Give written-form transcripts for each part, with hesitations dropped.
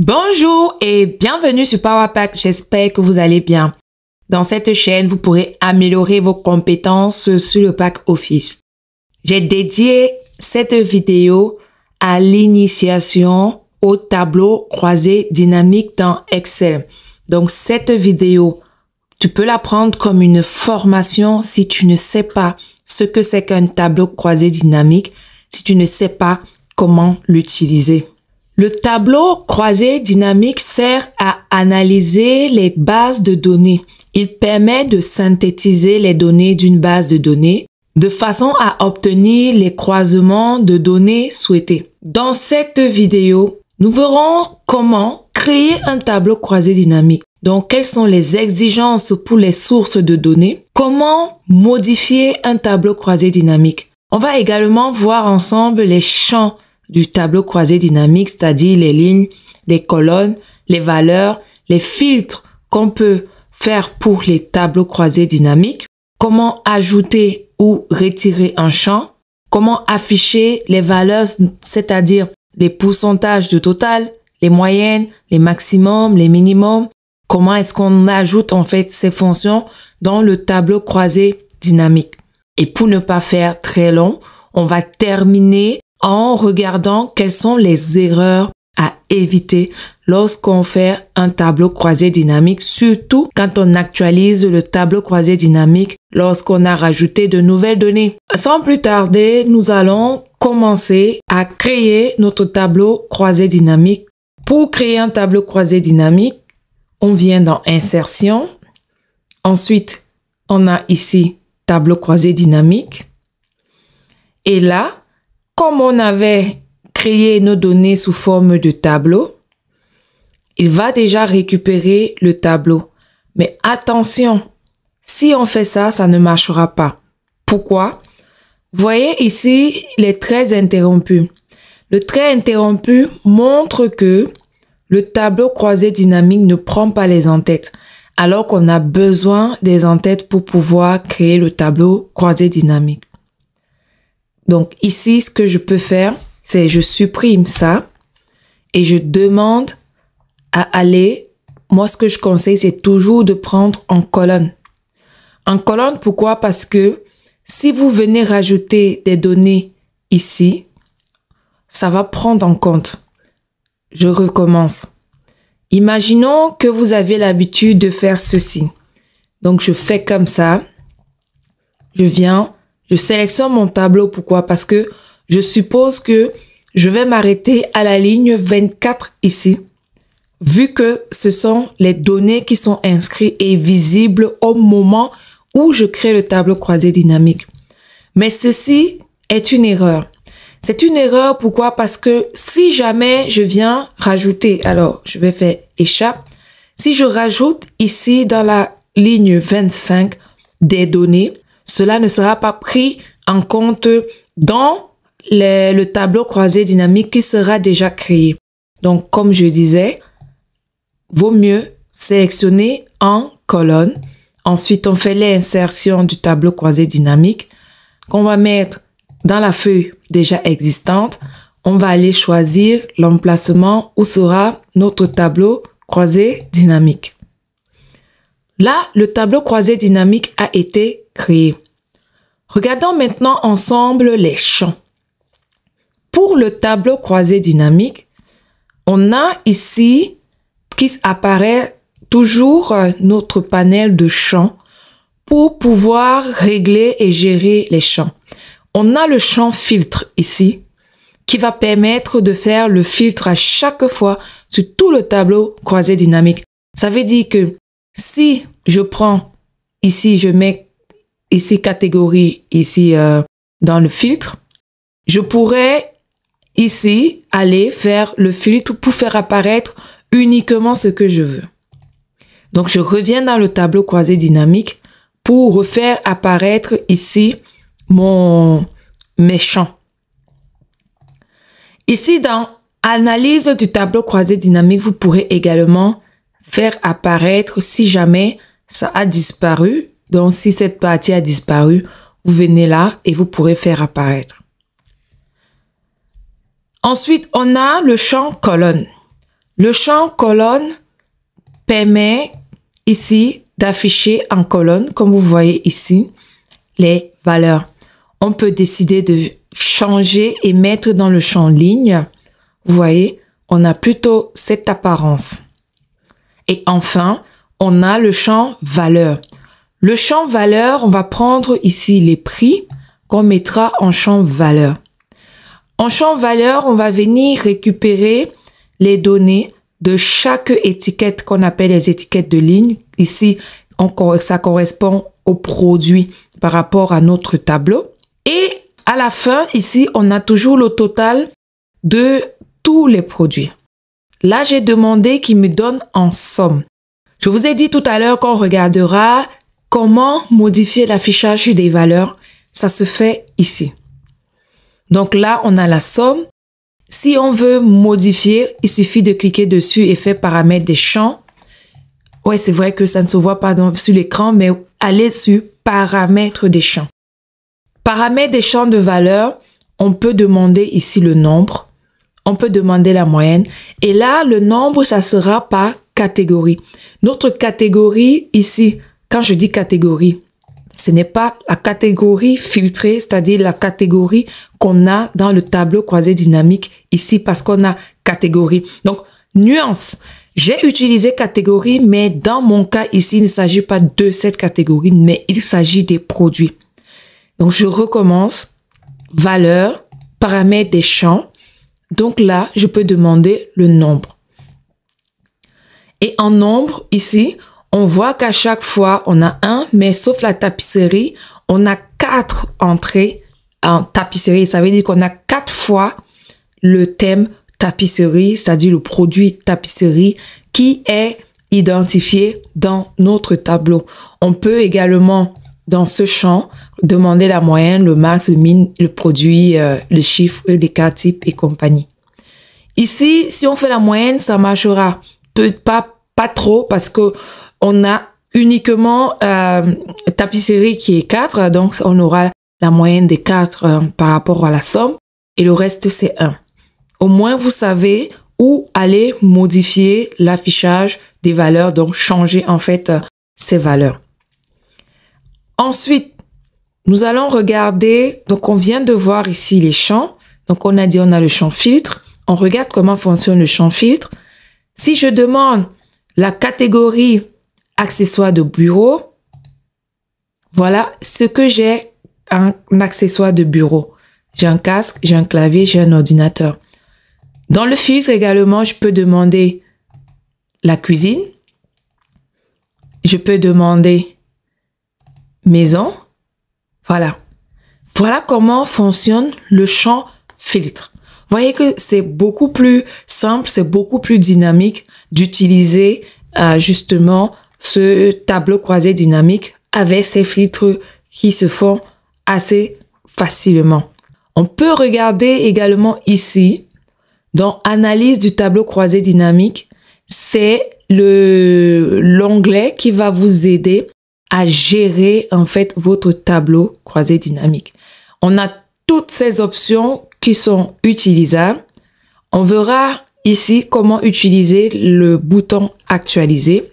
Bonjour et bienvenue sur PowerPack, j'espère que vous allez bien. Dans cette chaîne, vous pourrez améliorer vos compétences sur le pack Office. J'ai dédié cette vidéo à l'initiation au tableau croisé dynamique dans Excel. Donc cette vidéo, tu peux la prendre comme une formation si tu ne sais pas ce que c'est qu'un tableau croisé dynamique, si tu ne sais pas comment l'utiliser. Le tableau croisé dynamique sert à analyser les bases de données. Il permet de synthétiser les données d'une base de données de façon à obtenir les croisements de données souhaités. Dans cette vidéo, nous verrons comment créer un tableau croisé dynamique. Donc, quelles sont les exigences pour les sources de données? Comment modifier un tableau croisé dynamique? On va également voir ensemble les champs du tableau croisé dynamique, c'est-à-dire les lignes, les colonnes, les valeurs, les filtres qu'on peut faire pour les tableaux croisés dynamiques, comment ajouter ou retirer un champ, comment afficher les valeurs, c'est-à-dire les pourcentages de total, les moyennes, les maximums, les minimums, comment est-ce qu'on ajoute en fait ces fonctions dans le tableau croisé dynamique. Et pour ne pas faire très long, on va terminer en regardant quelles sont les erreurs à éviter lorsqu'on fait un tableau croisé dynamique, surtout quand on actualise le tableau croisé dynamique lorsqu'on a rajouté de nouvelles données. Sans plus tarder, nous allons commencer à créer notre tableau croisé dynamique. Pour créer un tableau croisé dynamique, on vient dans Insertion. Ensuite, on a ici Tableau croisé dynamique. Et là, comme on avait créé nos données sous forme de tableau, il va déjà récupérer le tableau. Mais attention, si on fait ça, ça ne marchera pas. Pourquoi? Vous voyez ici les traits interrompus. Le trait interrompu montre que le tableau croisé dynamique ne prend pas les en-têtes, alors qu'on a besoin des en-têtes pour pouvoir créer le tableau croisé dynamique. Donc ici, ce que je peux faire, c'est je supprime ça et je demande à aller. Moi, ce que je conseille, c'est toujours de prendre en colonne. En colonne, pourquoi? Parce que si vous venez rajouter des données ici, ça va prendre en compte. Je recommence. Imaginons que vous avez l'habitude de faire ceci. Donc, je fais comme ça. Je viens. Je sélectionne mon tableau. Pourquoi? Parce que je suppose que je vais m'arrêter à la ligne 24 ici, vu que ce sont les données qui sont inscrites et visibles au moment où je crée le tableau croisé dynamique. Mais ceci est une erreur. C'est une erreur, pourquoi? Parce que si jamais je viens rajouter, alors je vais faire échappe. Si je rajoute ici dans la ligne 25 des données, cela ne sera pas pris en compte dans le tableau croisé dynamique qui sera déjà créé. Donc, comme je disais, vaut mieux sélectionner en colonne. Ensuite, on fait l'insertion du tableau croisé dynamique qu'on va mettre dans la feuille déjà existante. On va aller choisir l'emplacement où sera notre tableau croisé dynamique. Là, le tableau croisé dynamique a été créé. Regardons maintenant ensemble les champs. Pour le tableau croisé dynamique, on a ici qui apparaît toujours notre panel de champs pour pouvoir régler et gérer les champs. On a le champ filtre ici qui va permettre de faire le filtre à chaque fois sur tout le tableau croisé dynamique. Ça veut dire que si je prends ici, je mets ici catégorie, ici dans le filtre, je pourrais ici aller faire le filtre pour faire apparaître uniquement ce que je veux. Donc je reviens dans le tableau croisé dynamique pour refaire apparaître ici mes champs. Ici dans analyse du tableau croisé dynamique, vous pourrez également faire apparaître si jamais ça a disparu. Donc, si cette partie a disparu, vous venez là et vous pourrez faire apparaître. Ensuite, on a le champ colonne. Le champ colonne permet ici d'afficher en colonne, comme vous voyez ici, les valeurs. On peut décider de changer et mettre dans le champ ligne. Vous voyez, on a plutôt cette apparence. Et enfin, on a le champ valeur. Le champ valeur, on va prendre ici les prix qu'on mettra en champ valeur. En champ valeur, on va venir récupérer les données de chaque étiquette qu'on appelle les étiquettes de ligne. Ici, ça correspond au produit par rapport à notre tableau. Et à la fin, ici, on a toujours le total de tous les produits. Là, j'ai demandé qu'il me donne en somme. Je vous ai dit tout à l'heure qu'on regardera comment modifier l'affichage des valeurs. Ça se fait ici. Donc là, on a la somme. Si on veut modifier, il suffit de cliquer dessus et faire paramètres des champs. Ouais, c'est vrai que ça ne se voit pas sur l'écran, mais allez sur paramètres des champs. Paramètres des champs de valeur, on peut demander ici le nombre. On peut demander la moyenne. Et là, le nombre, ça sera par catégorie. Notre catégorie ici, quand je dis catégorie, ce n'est pas la catégorie filtrée, c'est-à-dire la catégorie qu'on a dans le tableau croisé dynamique ici parce qu'on a catégorie. Donc, nuance. J'ai utilisé catégorie, mais dans mon cas ici, il ne s'agit pas de cette catégorie, mais il s'agit des produits. Donc, je recommence. Valeur, paramètres des champs. Donc là, je peux demander le nombre. Et en nombre, ici, on voit qu'à chaque fois, on a un, mais sauf la tapisserie, on a 4 entrées en tapisserie. Ça veut dire qu'on a 4 fois le thème tapisserie, c'est-à-dire le produit tapisserie qui est identifié dans notre tableau. On peut également, dans ce champ, demander la moyenne, le max, le min, le produit, le chiffre, les cas types et compagnie. Ici, si on fait la moyenne, ça marchera pas trop parce que on a uniquement tapisserie qui est 4, donc on aura la moyenne des 4 par rapport à la somme et le reste c'est 1. Au moins vous savez où aller modifier l'affichage des valeurs, donc changer en fait ces valeurs. Ensuite, nous allons regarder, donc on vient de voir ici les champs, donc on a dit on a le champ filtre, on regarde comment fonctionne le champ filtre. Si je demande la catégorie accessoires de bureau, voilà ce que j'ai en accessoire de bureau. J'ai un casque, j'ai un clavier, j'ai un ordinateur. Dans le filtre également, je peux demander la cuisine. Je peux demander maison. Voilà. Voilà comment fonctionne le champ filtre. Vous voyez que c'est beaucoup plus simple, c'est beaucoup plus dynamique d'utiliser justement ce tableau croisé dynamique avec ces filtres qui se font assez facilement. On peut regarder également ici, dans Analyse du tableau croisé dynamique, c'est l'onglet qui va vous aider à gérer en fait votre tableau croisé dynamique. On a toutes ces options qui sont utilisables. On verra ici comment utiliser le bouton actualiser.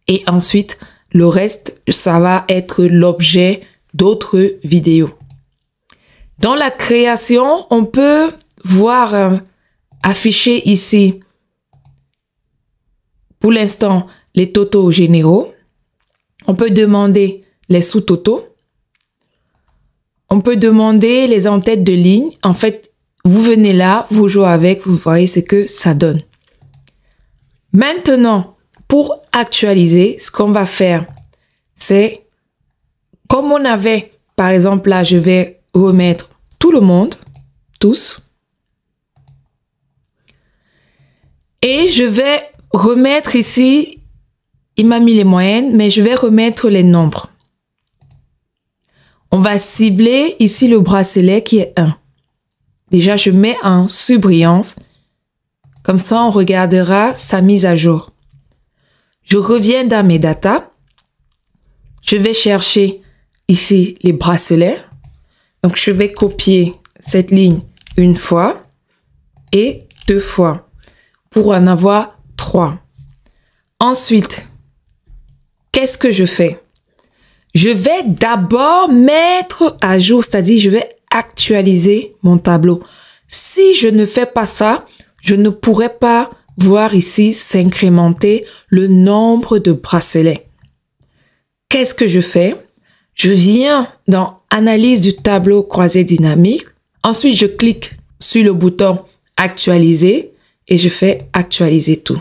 Et ensuite, le reste, ça va être l'objet d'autres vidéos. Dans la création, on peut voir afficher ici, pour l'instant, les totaux généraux. On peut demander les sous-totaux. On peut demander les en-têtes de ligne. En fait, vous venez là, vous jouez avec, vous voyez ce que ça donne. Maintenant, pour actualiser, ce qu'on va faire, c'est comme on avait, par exemple, là, je vais remettre tout le monde, tous. Et je vais remettre ici, il m'a mis les moyennes, mais je vais remettre les nombres. On va cibler ici le bracelet qui est 1. Déjà, je mets en surbrillance. Comme ça, on regardera sa mise à jour. Je reviens dans mes datas. Je vais chercher ici les bracelets. Donc, je vais copier cette ligne une fois et 2 fois. pour en avoir 3. Ensuite, qu'est-ce que je fais? Je vais d'abord mettre à jour, c'est-à-dire je vais actualiser mon tableau. Si je ne fais pas ça, je ne pourrai pas voir ici s'incrémenter le nombre de bracelets. Qu'est-ce que je fais? Je viens dans Analyse du tableau croisé dynamique. Ensuite, je clique sur le bouton Actualiser et je fais Actualiser tout.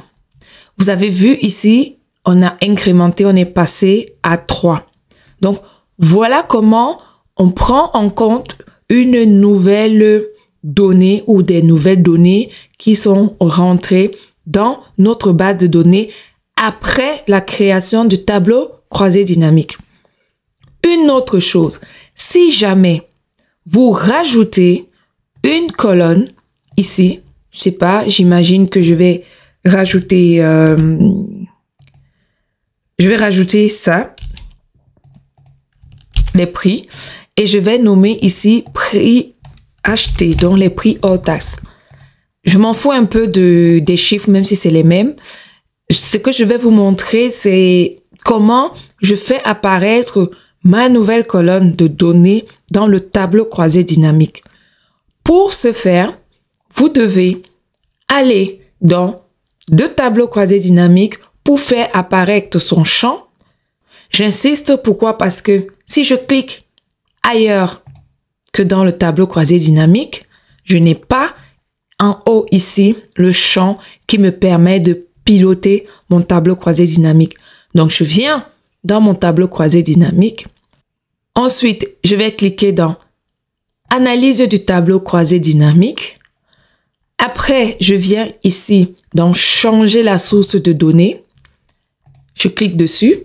Vous avez vu ici, on a incrémenté, on est passé à 3. Donc, voilà comment on prend en compte une nouvelle donnée ou des nouvelles données qui sont rentrées dans notre base de données après la création du tableau croisé dynamique. Une autre chose, si jamais vous rajoutez une colonne ici, je sais pas, j'imagine que je vais rajouter ça, les prix, et je vais nommer ici prix acheté, donc les prix hors taxe. Je m'en fous un peu des chiffres, même si c'est les mêmes. Ce que je vais vous montrer, c'est comment je fais apparaître ma nouvelle colonne de données dans le tableau croisé dynamique. Pour ce faire, vous devez aller dans deux tableaux croisés dynamiques pour faire apparaître son champ. J'insiste, pourquoi? Parce que si je clique ailleurs que dans le tableau croisé dynamique, je n'ai pas en haut ici le champ qui me permet de piloter mon tableau croisé dynamique. Donc, je viens dans mon tableau croisé dynamique. Ensuite, je vais cliquer dans Analyse du tableau croisé dynamique. Après, je viens ici dans Changer la source de données. Je clique dessus.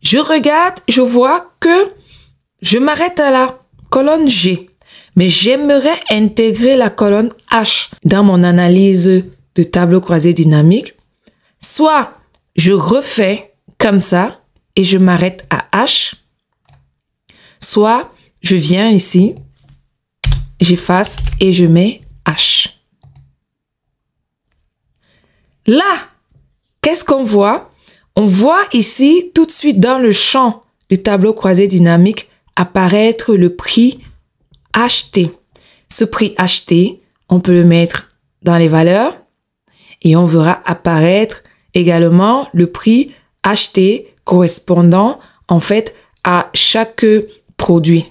Je regarde, je vois que je m'arrête à la colonne G. Mais j'aimerais intégrer la colonne H dans mon analyse de tableau croisé dynamique. Soit je refais comme ça et je m'arrête à H. Soit je viens ici, j'efface et je mets H. Là, qu'est-ce qu'on voit? On voit ici tout de suite dans le champ du tableau croisé dynamique apparaître le prix acheté. Ce prix acheté, on peut le mettre dans les valeurs et on verra apparaître également le prix acheté correspondant en fait à chaque produit.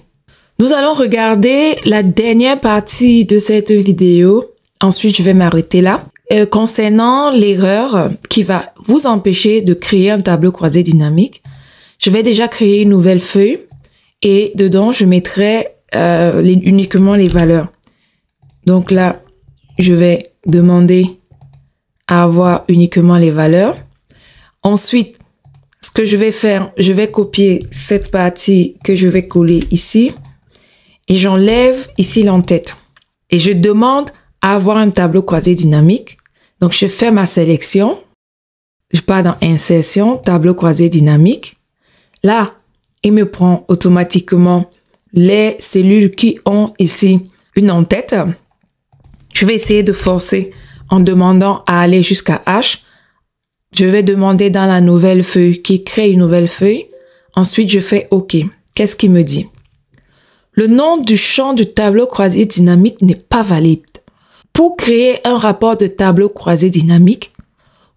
Nous allons regarder la dernière partie de cette vidéo. Ensuite, je vais m'arrêter là. Concernant l'erreur qui va vous empêcher de créer un tableau croisé dynamique, je vais déjà créer une nouvelle feuille et dedans, je mettrai uniquement les valeurs. Donc là, je vais demander à avoir uniquement les valeurs. Ensuite, ce que je vais faire, je vais copier cette partie que je vais coller ici et j'enlève ici l'entête. Et je demande à avoir un tableau croisé dynamique. Donc, je fais ma sélection. Je pars dans Insertion, tableau croisé dynamique. Là, il me prend automatiquement les cellules qui ont ici une en-tête. Je vais essayer de forcer en demandant à aller jusqu'à H. Je vais demander dans la nouvelle feuille qui crée une nouvelle feuille. Ensuite, je fais OK. Qu'est-ce qu'il me dit? Le nom du champ du tableau croisé dynamique n'est pas valide. Pour créer un rapport de tableau croisé dynamique,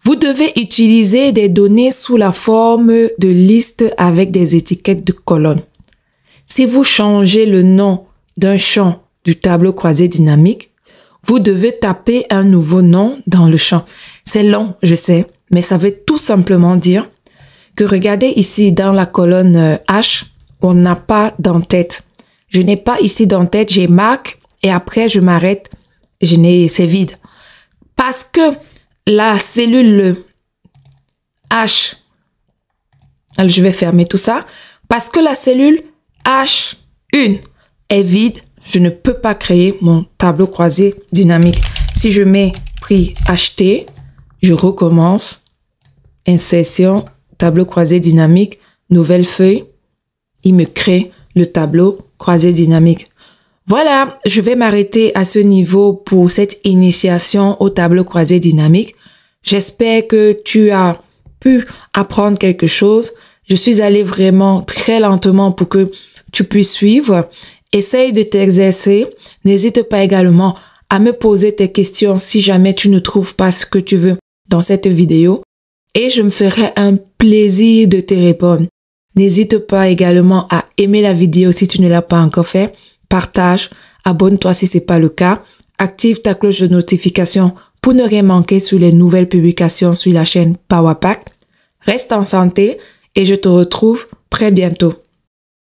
vous devez utiliser des données sous la forme de listes avec des étiquettes de colonnes. Si vous changez le nom d'un champ du tableau croisé dynamique, vous devez taper un nouveau nom dans le champ. C'est long, je sais, mais ça veut tout simplement dire que regardez ici dans la colonne H, on n'a pas d'entête. Je n'ai pas ici d'entête, j'ai marque et après je m'arrête. C'est vide. Parce que la cellule H, alors je vais fermer tout ça, parce que la cellule H1 est vide, je ne peux pas créer mon tableau croisé dynamique. Si je mets prix acheté, je recommence, insertion, tableau croisé dynamique, nouvelle feuille, il me crée le tableau croisé dynamique. Voilà, je vais m'arrêter à ce niveau pour cette initiation au tableau croisé dynamique. J'espère que tu as pu apprendre quelque chose. Je suis allée vraiment très lentement pour que tu puisses suivre. Essaye de t'exercer. N'hésite pas également à me poser tes questions si jamais tu ne trouves pas ce que tu veux dans cette vidéo. Et je me ferai un plaisir de te répondre. N'hésite pas également à aimer la vidéo si tu ne l'as pas encore fait. Partage, abonne-toi si ce n'est pas le cas. Active ta cloche de notification pour ne rien manquer sur les nouvelles publications sur la chaîne Power Pack. Reste en santé et je te retrouve très bientôt.